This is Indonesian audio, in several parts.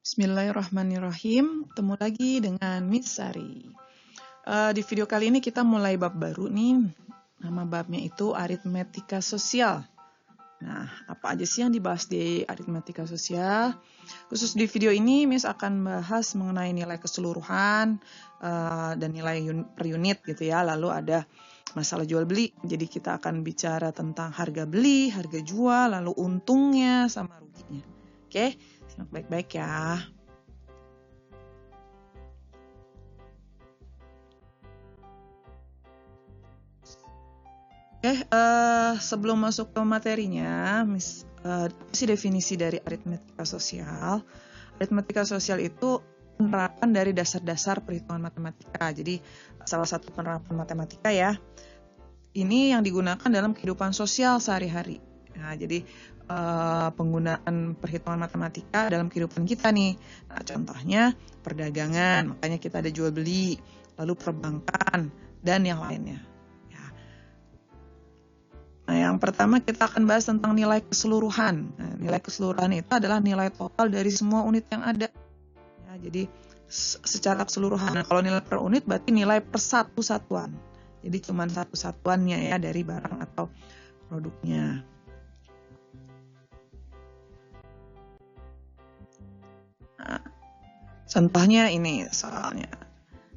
Bismillahirrahmanirrahim, ketemu lagi dengan Miss Sari. Di video kali ini kita mulai bab baru nih, nama babnya itu aritmetika sosial. Nah, apa aja sih yang dibahas di aritmetika sosial? Khusus di video ini, Miss akan bahas mengenai nilai keseluruhan dan nilai per unit gitu ya. Lalu ada masalah jual beli, jadi kita akan bicara tentang harga beli, harga jual, lalu untungnya sama ruginya. Oke, simak baik-baik ya. Sebelum masuk ke materinya, Miss, definisi dari aritmetika sosial. Aritmetika sosial itu penerapan dari dasar-dasar perhitungan matematika. Jadi salah satu penerapan matematika ya. Ini yang digunakan dalam kehidupan sosial sehari-hari. Nah, jadi penggunaan perhitungan matematika dalam kehidupan kita nih. Nah, contohnya perdagangan, makanya kita ada jual beli, lalu perbankan dan yang lainnya. Nah, yang pertama kita akan bahas tentang nilai keseluruhan. Nah, nilai keseluruhan itu adalah nilai total dari semua unit yang ada. Ya, jadi secara keseluruhan. Nah, kalau nilai per unit berarti nilai per satu satuan. Jadi cuma satu satuannya ya dari barang atau produknya. Nah, contohnya ini soalnya.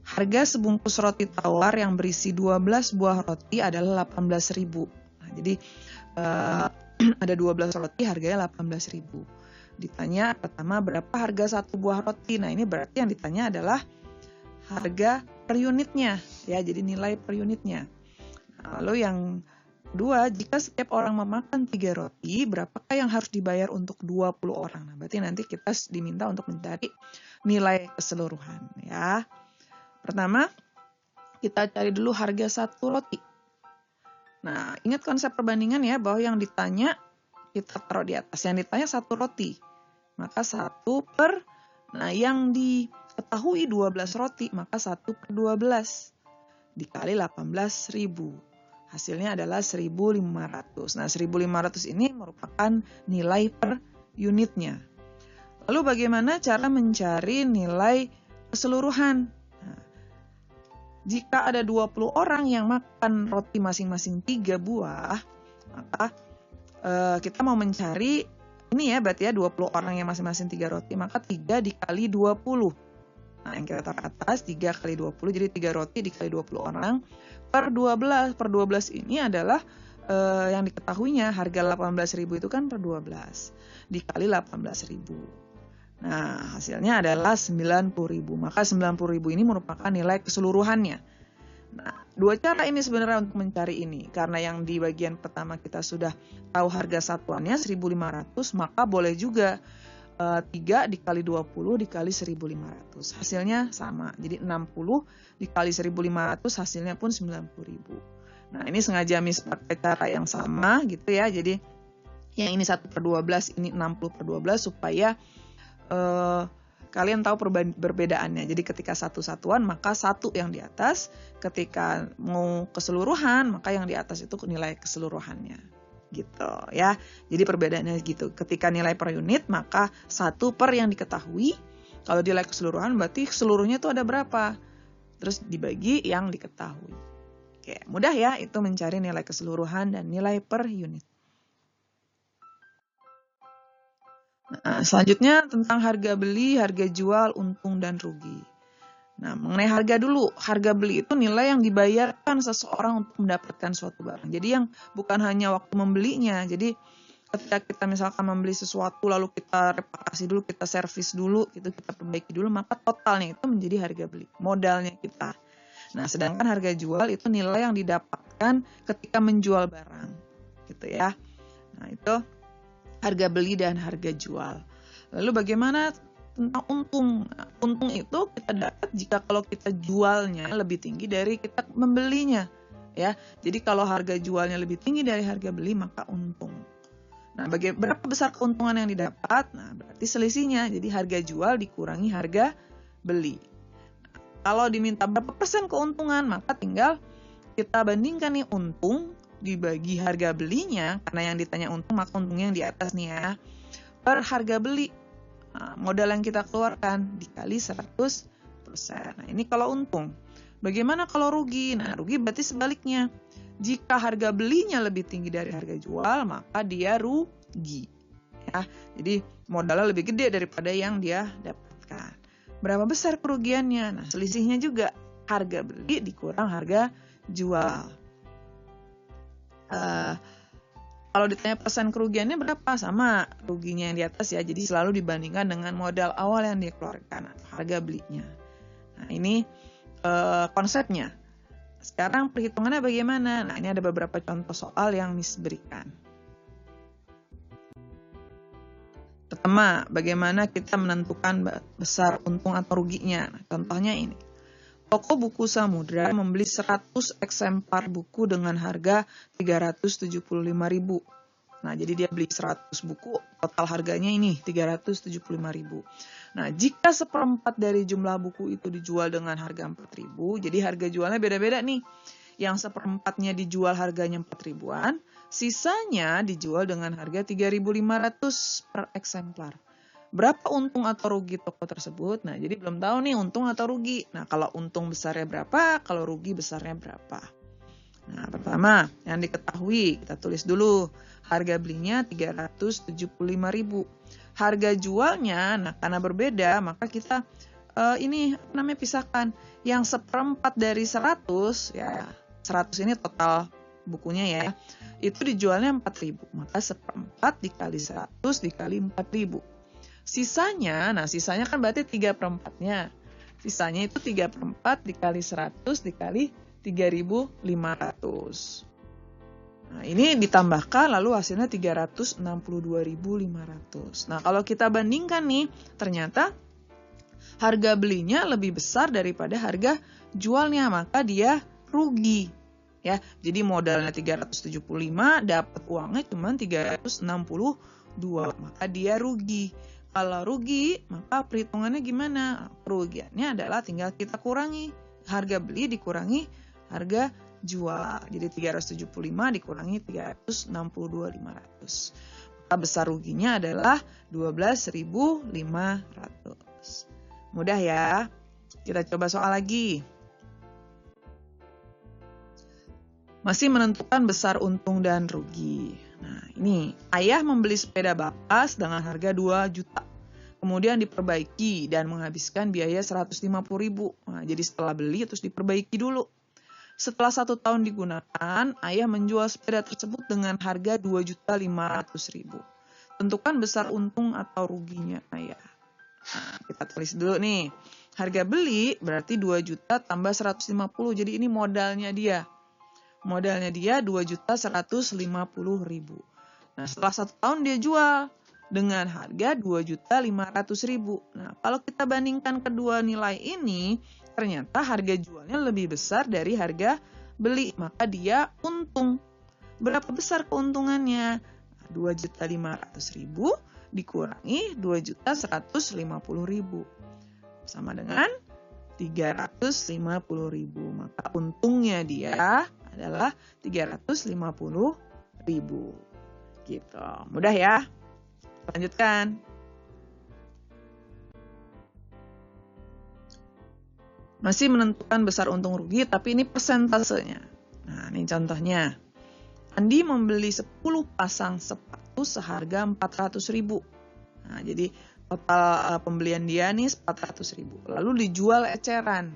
Harga sebungkus roti tawar yang berisi 12 buah roti adalah 18.000. Jadi ada 12 roti harganya 18.000. Ditanya pertama berapa harga satu buah roti. Nah, ini berarti yang ditanya adalah harga per unitnya ya, jadi nilai per unitnya. Nah, lalu yang kedua, jika setiap orang memakan 3 roti, berapakah yang harus dibayar untuk 20 orang? Nah, berarti nanti kita diminta untuk mencari nilai keseluruhan ya. Pertama, kita cari dulu harga satu roti. Nah, ingat konsep perbandingan ya, bahwa yang ditanya kita taruh di atas. Yang ditanya satu roti, maka 1 per, nah yang diketahui 12 roti, maka 1 per 12 dikali 18.000. Hasilnya adalah 1.500. Nah, 1.500 ini merupakan nilai per unitnya. Lalu bagaimana cara mencari nilai keseluruhan? Jika ada 20 orang yang makan roti masing-masing 3 buah, maka kita mau mencari, ini ya berarti ya 20 orang yang masing-masing 3 roti, maka 3 dikali 20. Nah, yang kita taruh atas 3 kali 20, jadi 3 roti dikali 20 orang per 12. Per 12 ini adalah yang diketahuinya, harga 18.000 itu kan per 12, dikali 18.000. Nah, hasilnya adalah 90.000. Maka 90.000 ini merupakan nilai keseluruhannya. Nah, dua cara ini sebenarnya untuk mencari ini. Karena yang di bagian pertama kita sudah tahu harga satuannya 1.500, maka boleh juga 3 dikali 20 dikali 1.500. Hasilnya sama. Jadi 60 dikali 1.500 hasilnya pun 90.000. Nah, ini sengaja Miss pakai cara yang sama gitu ya. Jadi yang ini 1 per 12, ini 60 per 12 supaya kalian tahu perbedaannya. Jadi ketika satu satuan maka satu yang di atas, ketika mau keseluruhan maka yang di atas itu nilai keseluruhannya gitu ya. Jadi perbedaannya gitu. Ketika nilai per unit maka 1 per yang diketahui. Kalau nilai keseluruhan berarti seluruhnya itu ada berapa, terus dibagi yang diketahui. Oke, mudah ya itu mencari nilai keseluruhan dan nilai per unit. Nah, selanjutnya tentang harga beli, harga jual, untung dan rugi. Nah, mengenai harga dulu. Harga beli itu nilai yang dibayarkan seseorang untuk mendapatkan suatu barang. Jadi yang bukan hanya waktu membelinya. Jadi ketika kita misalkan membeli sesuatu lalu kita reparasi dulu, kita servis dulu, gitu, kita perbaiki dulu, maka totalnya itu menjadi harga beli. Modalnya kita. Nah, sedangkan harga jual itu nilai yang didapatkan ketika menjual barang. Gitu ya. Nah, itu harga beli dan harga jual. Lalu bagaimana tentang untung? Nah, untung itu kita dapat jika kalau kita jualnya lebih tinggi dari kita membelinya, ya. Jadi kalau harga jualnya lebih tinggi dari harga beli maka untung. Nah, berapa besar keuntungan yang didapat? Nah, berarti selisihnya. Jadi harga jual dikurangi harga beli. Nah, kalau diminta berapa persen keuntungan, maka tinggal kita bandingkan nih untung dibagi harga belinya, karena yang ditanya untung maka untungnya yang di atas nih ya, per harga beli. Nah, modal yang kita keluarkan dikali 100%. Nah, ini kalau untung. Bagaimana kalau rugi? Nah, rugi berarti sebaliknya. Jika harga belinya lebih tinggi dari harga jual, maka dia rugi. Ya, jadi modalnya lebih gede daripada yang dia dapatkan. Berapa besar kerugiannya? Nah, selisihnya juga harga beli dikurang harga jual. Kalau ditanya persen kerugiannya berapa? Sama ruginya yang di atas ya. Jadi selalu dibandingkan dengan modal awal yang dia keluarkan, harga belinya. Nah, ini konsepnya. Sekarang perhitungannya bagaimana? Nah, ini ada beberapa contoh soal yang Miss berikan. Pertama, bagaimana kita menentukan besar untung atau ruginya? Nah, contohnya ini. Toko buku Samudra membeli 100 eksemplar buku dengan harga 375.000. Nah, jadi dia beli 100 buku, total harganya ini 375.000. Nah, jika seperempat dari jumlah buku itu dijual dengan harga 4.000, jadi harga jualnya beda-beda nih. Yang seperempatnya dijual harganya 4.000-an, sisanya dijual dengan harga 3.500 per eksemplar. Berapa untung atau rugi toko tersebut? Nah, jadi belum tahu nih untung atau rugi. Nah, kalau untung besarnya berapa, kalau rugi besarnya berapa? Nah, pertama yang diketahui, kita tulis dulu. Harga belinya 375.000. Harga jualnya, nah karena berbeda, maka kita pisahkan. Yang seperempat dari 100, ya 100 ini total bukunya ya, itu dijualnya 4.000. Maka seperempat dikali 100 dikali 4.000. Sisanya kan berarti 3/4-nya. Sisanya itu 3/4 dikali 100 dikali 3.500. Nah, ini ditambahkan lalu hasilnya 362.500. Nah, kalau kita bandingkan nih, ternyata harga belinya lebih besar daripada harga jualnya, maka dia rugi. Ya, jadi modalnya 375, dapat uangnya cuma 362, maka dia rugi. Kalau rugi, maka perhitungannya gimana? Kerugiannya adalah tinggal kita kurangi harga beli dikurangi harga jual. Jadi 375 dikurangi 362.500. Maka besar ruginya adalah 12.500. Mudah ya. Kita coba soal lagi. Masih menentukan besar untung dan rugi. Nah, ini ayah membeli sepeda bakas dengan harga 2 juta. Kemudian diperbaiki dan menghabiskan biaya 150.000. Nah, jadi setelah beli terus diperbaiki dulu. Setelah 1 tahun digunakan, ayah menjual sepeda tersebut dengan harga 2.500.000. Tentukan besar untung atau ruginya ayah. Nah, kita tulis dulu nih. Harga beli berarti 2 juta tambah 150. Jadi ini modalnya dia. Modalnya dia 2.150.000. Nah, setelah 1 tahun dia jual dengan harga 2.500.000. Nah, kalau kita bandingkan kedua nilai ini, ternyata harga jualnya lebih besar dari harga beli, maka dia untung. Berapa besar keuntungannya? 2.500.000 dikurangi 2.150.000 sama dengan 350.000. Maka untungnya dia adalah 350.000. Gitu. Mudah ya? Lanjutkan. Masih menentukan besar untung rugi, tapi ini persentasenya. Nah, ini contohnya. Andi membeli 10 pasang sepatu seharga 400.000. Nah, jadi total pembelian dia nih 400.000. Lalu dijual eceran.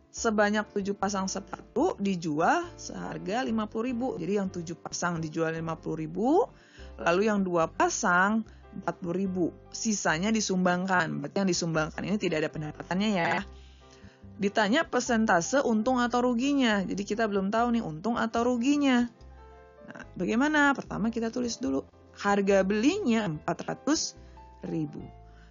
Sebanyak 7 pasang sepatu dijual seharga 50.000. Jadi yang 7 pasang dijual 50.000, lalu yang 2 pasang 40.000. Sisanya disumbangkan. Berarti yang disumbangkan ini tidak ada pendapatannya ya. Ditanya persentase untung atau ruginya. Jadi kita belum tahu nih untung atau ruginya. Nah, bagaimana? Pertama kita tulis dulu. Harga belinya 400.000.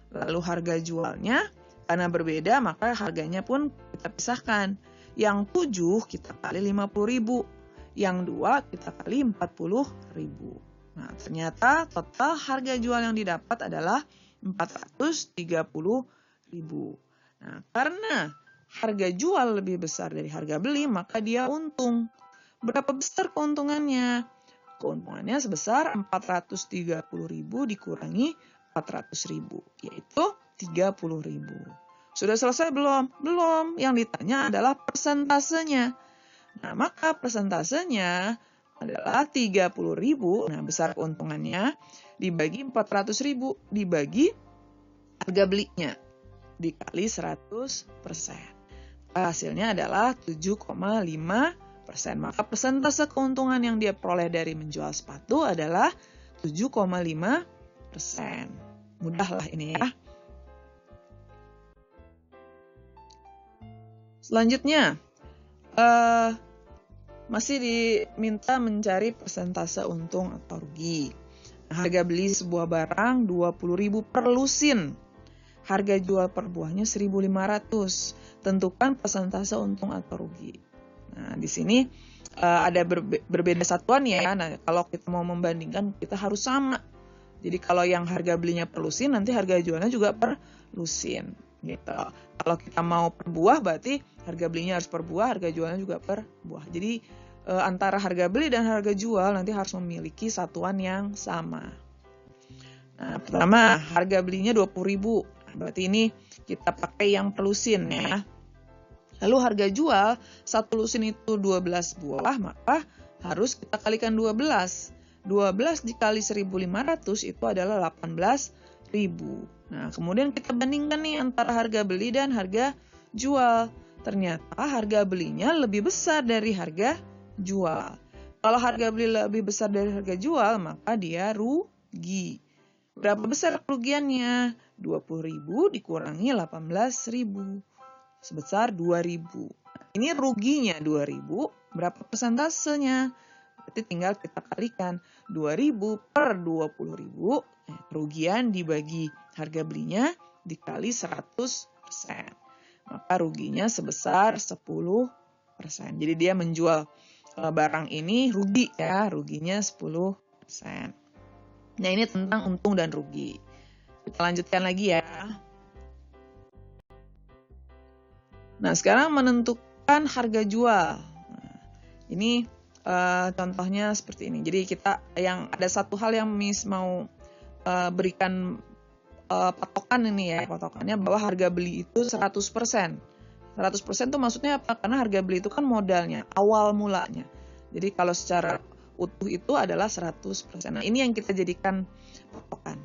Lalu harga jualnya, karena berbeda maka harganya pun kita pisahkan. Yang 7 kita kali 50.000. Yang 2 kita kali 40.000. Nah, ternyata total harga jual yang didapat adalah 430.000. Nah, karena harga jual lebih besar dari harga beli, maka dia untung. Berapa besar keuntungannya? Keuntungannya sebesar 430.000 dikurangi 400.000, yaitu 30.000. Sudah selesai belum? Belum. Yang ditanya adalah persentasenya. Nah, maka persentasenya adalah 30.000. Nah, besar keuntungannya dibagi 400.000 dibagi harga belinya dikali 100%. Hasilnya adalah 7,5%. Maka persentase keuntungan yang dia peroleh dari menjual sepatu adalah 7,5%. Mudahlah ini ya. Selanjutnya, masih diminta mencari persentase untung atau rugi. Harga beli sebuah barang 20.000 per lusin. Harga jual per buahnya 1.500. Tentukan persentase untung atau rugi. Nah, di sini ada berbeda satuan ya. Nah, kalau kita mau membandingkan, kita harus sama. Jadi kalau yang harga belinya per lusin, nanti harga jualnya juga per lusin. Gitu. Kalau kita mau per buah, berarti harga belinya harus per buah, harga jualnya juga per buah. Jadi antara harga beli dan harga jual nanti harus memiliki satuan yang sama. Nah, pertama harga belinya 20.000. Berarti ini kita pakai yang per lusin ya. Lalu harga jual satu lusin itu 12 buah, maka harus kita kalikan 12. 12 dikali 1.500 itu adalah 18.000. Nah, kemudian kita bandingkan nih antara harga beli dan harga jual. Ternyata harga belinya lebih besar dari harga jual. Kalau harga beli lebih besar dari harga jual, maka dia rugi. Berapa besar kerugiannya? 20.000 dikurangi 18.000. Sebesar 2.000. Ini ruginya 2.000. Berapa persentasenya? Berarti tinggal kita kalikan 2.000 per 20.000. Kerugian dibagi harga belinya dikali 100%. Maka ruginya sebesar 10%. Jadi dia menjual barang ini rugi ya, ruginya 10%. Nah, ini tentang untung dan rugi. Kita lanjutkan lagi ya. Nah, sekarang menentukan harga jual. Nah, ini contohnya seperti ini. Jadi kita yang ada satu hal yang mau berikan patokan ini ya, patokannya bahwa harga beli itu 100%. 100% itu maksudnya apa? Karena harga beli itu kan modalnya, awal mulanya. Jadi kalau secara utuh itu adalah 100%. Nah, ini yang kita jadikan patokan.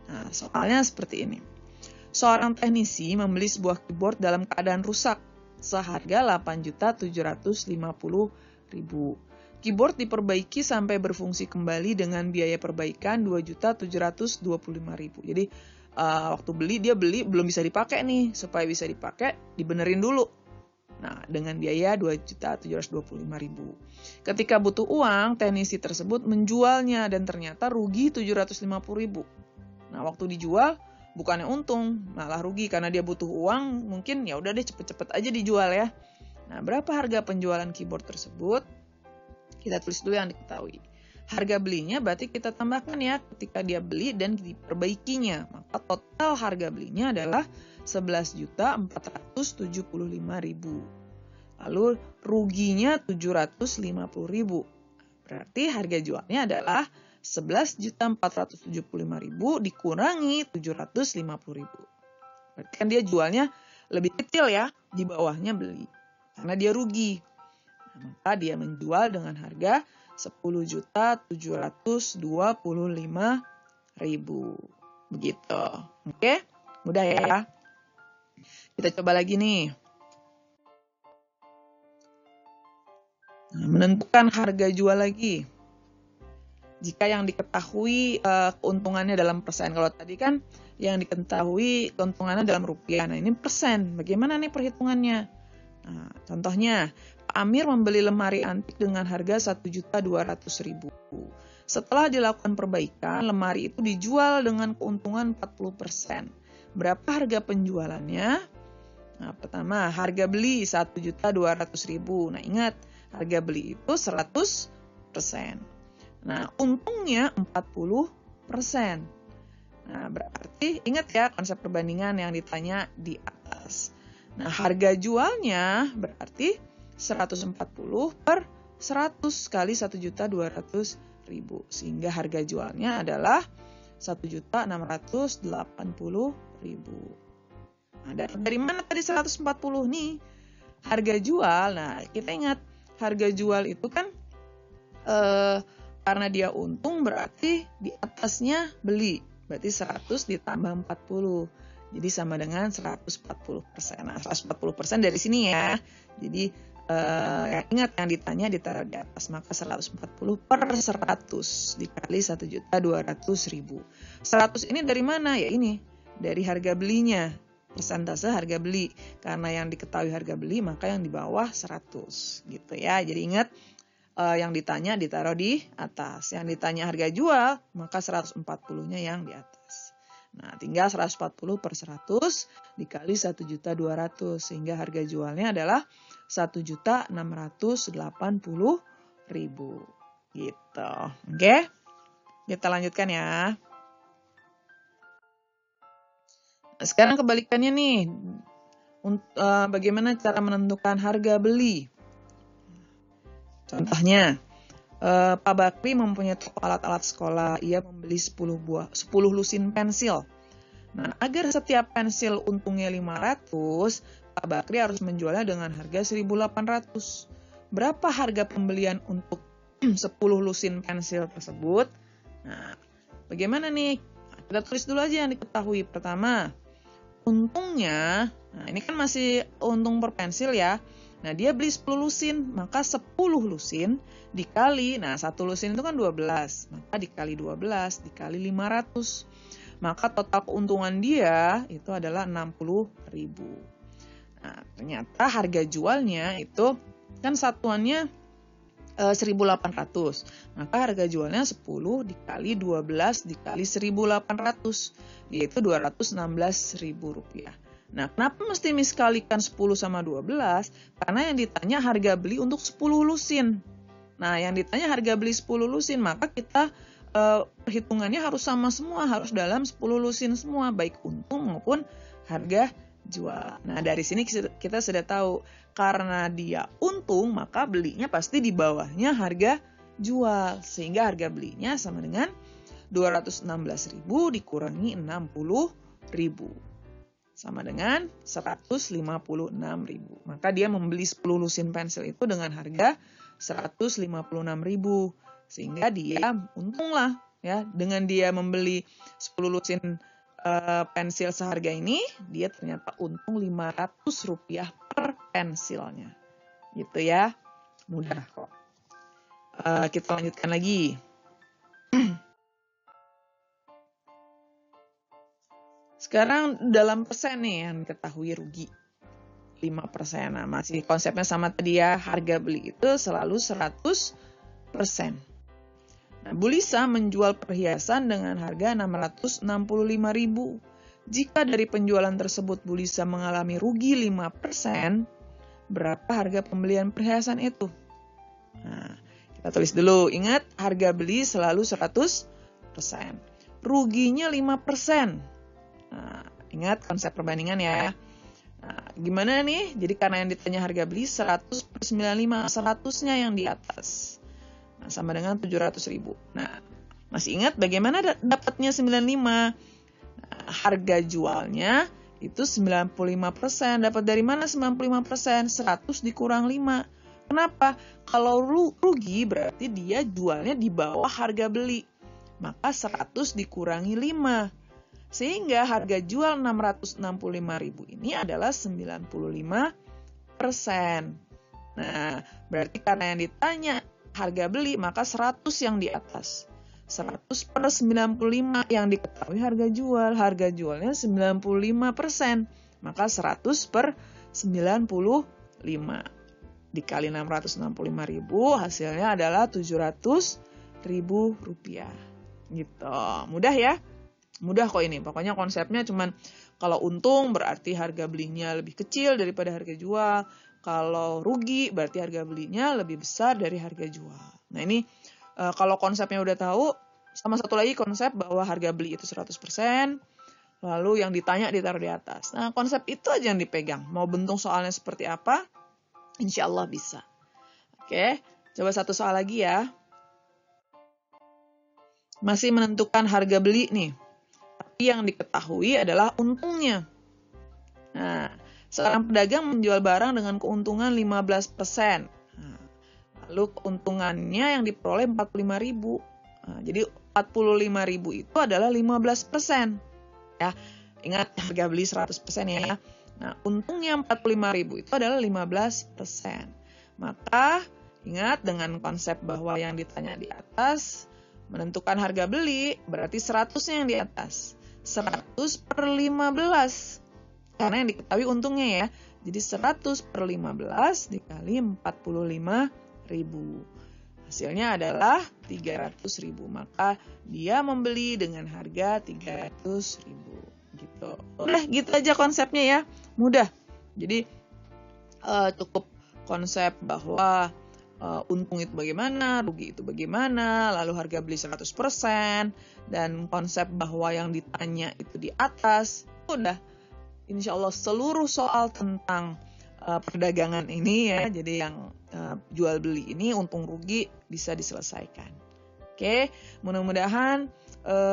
Nah, soalnya seperti ini. Seorang teknisi membeli sebuah keyboard dalam keadaan rusak seharga 8.750.000. Keyboard diperbaiki sampai berfungsi kembali dengan biaya perbaikan 2.725.000. Jadi waktu dia beli belum bisa dipakai nih, supaya bisa dipakai dibenerin dulu. Nah, dengan biaya 2.725.000. Ketika butuh uang, teknisi tersebut menjualnya dan ternyata rugi 750.000. Nah, waktu dijual bukannya untung, malah rugi karena dia butuh uang, mungkin ya udah deh cepet-cepet aja dijual ya. Nah, berapa harga penjualan keyboard tersebut? Kita tulis dulu yang diketahui. Harga belinya berarti kita tambahkan ya ketika dia beli dan diperbaikinya. Maka total harga belinya adalah 11.475.000. Lalu ruginya 750.000. Berarti harga jualnya adalah 11.475.000 dikurangi 750.000. Berarti kan dia jualnya lebih kecil ya, di bawahnya beli. Karena dia rugi. Nah, maka dia menjual dengan harga 10.725.000. Begitu. Oke? Mudah ya. Kita coba lagi nih. Nah, menentukan harga jual lagi. Jika yang diketahui keuntungannya dalam persen. Kalau tadi kan yang diketahui keuntungannya dalam rupiah. Nah, ini persen. Bagaimana nih perhitungannya? Nah, contohnya, Pak Amir membeli lemari antik dengan harga 1.200.000. Setelah dilakukan perbaikan, lemari itu dijual dengan keuntungan 40%. Berapa harga penjualannya? Nah, pertama, harga beli 1.200.000. Nah, ingat, harga beli itu 100%. Nah, untungnya 40%. Nah, berarti ingat ya konsep perbandingan yang ditanya di atas. Nah, harga jualnya berarti 140 per 100 kali 1.200.000. Sehingga harga jualnya adalah 1.680.000. Nah, dari mana tadi 140 nih? Harga jual. Nah, kita ingat harga jual itu kan karena dia untung berarti di atasnya beli. Berarti 100 ditambah 40. Jadi sama dengan 140%. Nah, 140% dari sini ya. Jadi ingat yang ditanya ditaruh di atas. Maka 140 per 100 dikali 1.200.000. 100 ini dari mana? Ya ini, dari harga belinya. Persentase harga beli. Karena yang diketahui harga beli, maka yang di bawah 100. Gitu ya. Jadi ingat, yang ditanya ditaruh di atas. Yang ditanya harga jual, maka 140-nya yang di atas. Nah, tinggal 140 per 100 dikali 1.200.000. Sehingga harga jualnya adalah 1.680.000. Gitu. Oke? Kita lanjutkan ya. Sekarang kebalikannya nih. Bagaimana cara menentukan harga beli? Contohnya, Pak Bakri mempunyai toko alat-alat sekolah. Ia membeli 10 lusin pensil. Nah, agar setiap pensil untungnya 500, Pak Bakri harus menjualnya dengan harga 1.800. Berapa harga pembelian untuk 10 lusin pensil tersebut? Nah, bagaimana nih? Kita tulis dulu aja yang diketahui. Pertama, untungnya, nah ini kan masih untung per pensil ya. Nah, dia beli 10 lusin, maka 10 lusin dikali, nah 1 lusin itu kan 12, maka dikali 12, dikali 500. Maka total keuntungan dia itu adalah 60.000. Nah, ternyata harga jualnya itu kan satuannya 1.800. Maka harga jualnya 10 dikali 12 dikali 1.800, yaitu Rp216.000. Nah, kenapa mesti miskalikan 10 sama 12? Karena yang ditanya harga beli untuk 10 lusin. Nah, yang ditanya harga beli 10 lusin, maka kita perhitungannya harus sama semua, harus dalam 10 lusin semua, baik untung maupun harga jual. Nah, dari sini kita sudah tahu, karena dia untung, maka belinya pasti di bawahnya harga jual. Sehingga harga belinya sama dengan 216.000 dikurangi 60.000. Sama dengan 156.000. Maka dia membeli 10 lusin pensil itu dengan harga 156.000. Sehingga dia untung lah ya, dengan dia membeli 10 lusin pensil seharga ini, dia ternyata untung Rp500 per pensilnya. Gitu ya. Mudah kok. Kita lanjutkan lagi. Sekarang dalam persen nih yang diketahui rugi. 5%. Nah, masih konsepnya sama tadi ya, harga beli itu selalu 100%. Nah, Bu Lisa menjual perhiasan dengan harga 665.000. Jika dari penjualan tersebut Bu Lisa mengalami rugi 5%, berapa harga pembelian perhiasan itu? Nah, kita tulis dulu. Ingat, harga beli selalu 100%. Ruginya 5%. Nah, ingat konsep perbandingan ya. Nah, gimana nih? Jadi karena yang ditanya harga beli 100 per 95, 100-nya yang di atas. Nah, sama dengan 700.000. Nah, masih ingat bagaimana dapatnya 95? Nah, harga jualnya itu 95%. Dapat dari mana 95%? 100 dikurang 5. Kenapa? Kalau rugi berarti dia jualnya di bawah harga beli. Maka 100 dikurangi 5. Sehingga harga jual 665.000 ini adalah 95%. Nah, berarti karena yang ditanya harga beli, maka 100 yang di atas. 100 per 95 yang diketahui harga jual. Harga jualnya 95%. Maka 100 per 95. Dikali 665.000, hasilnya adalah Rp700.000. Gitu. Mudah ya? Mudah kok ini. Pokoknya konsepnya cuman kalau untung berarti harga belinya lebih kecil daripada harga jual. Kalau rugi berarti harga belinya lebih besar dari harga jual. Nah ini kalau konsepnya udah tahu, sama satu lagi konsep bahwa harga beli itu 100%, lalu yang ditanya ditaruh di atas. Nah konsep itu aja yang dipegang. Mau bentuk soalnya seperti apa, insya Allah bisa. Oke, coba satu soal lagi ya. masih menentukan harga beli nih. Tapi yang diketahui adalah untungnya. Nah, seorang pedagang menjual barang dengan keuntungan 15%. Nah, lalu keuntungannya yang diperoleh 45.000. Nah, jadi 45.000 itu adalah 15%. Ya, ingat harga beli 100% ya. Nah, untungnya 45.000 itu adalah 15%. Maka ingat dengan konsep bahwa yang ditanya di atas menentukan harga beli, berarti 100-nya yang di atas. 100 per 15. Karena yang diketahui untungnya ya. Jadi 100 per 15 dikali 45.000. Hasilnya adalah 300.000. Maka dia membeli dengan harga 300.000. Gitu. Udah gitu aja konsepnya ya. Mudah. Jadi cukup konsep bahwa untung itu bagaimana, rugi itu bagaimana, lalu harga beli 100%, dan konsep bahwa yang ditanya itu di atas. Udah. Insya Allah seluruh soal tentang perdagangan ini ya, jadi yang jual beli ini untung rugi bisa diselesaikan. Oke, mudah-mudahan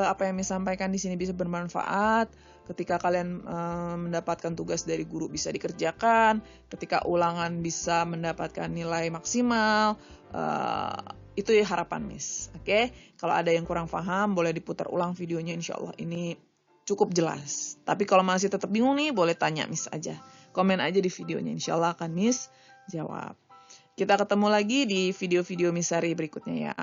apa yang disampaikan di sini bisa bermanfaat. Ketika kalian mendapatkan tugas dari guru bisa dikerjakan, ketika ulangan bisa mendapatkan nilai maksimal, itu ya harapan Miss. Oke, kalau ada yang kurang paham boleh diputar ulang videonya, insya Allah ini cukup jelas. Tapi kalau masih tetap bingung nih, boleh tanya Miss aja. Komen aja di videonya, insya Allah akan Miss jawab. Kita ketemu lagi di video-video Miss Sari berikutnya ya.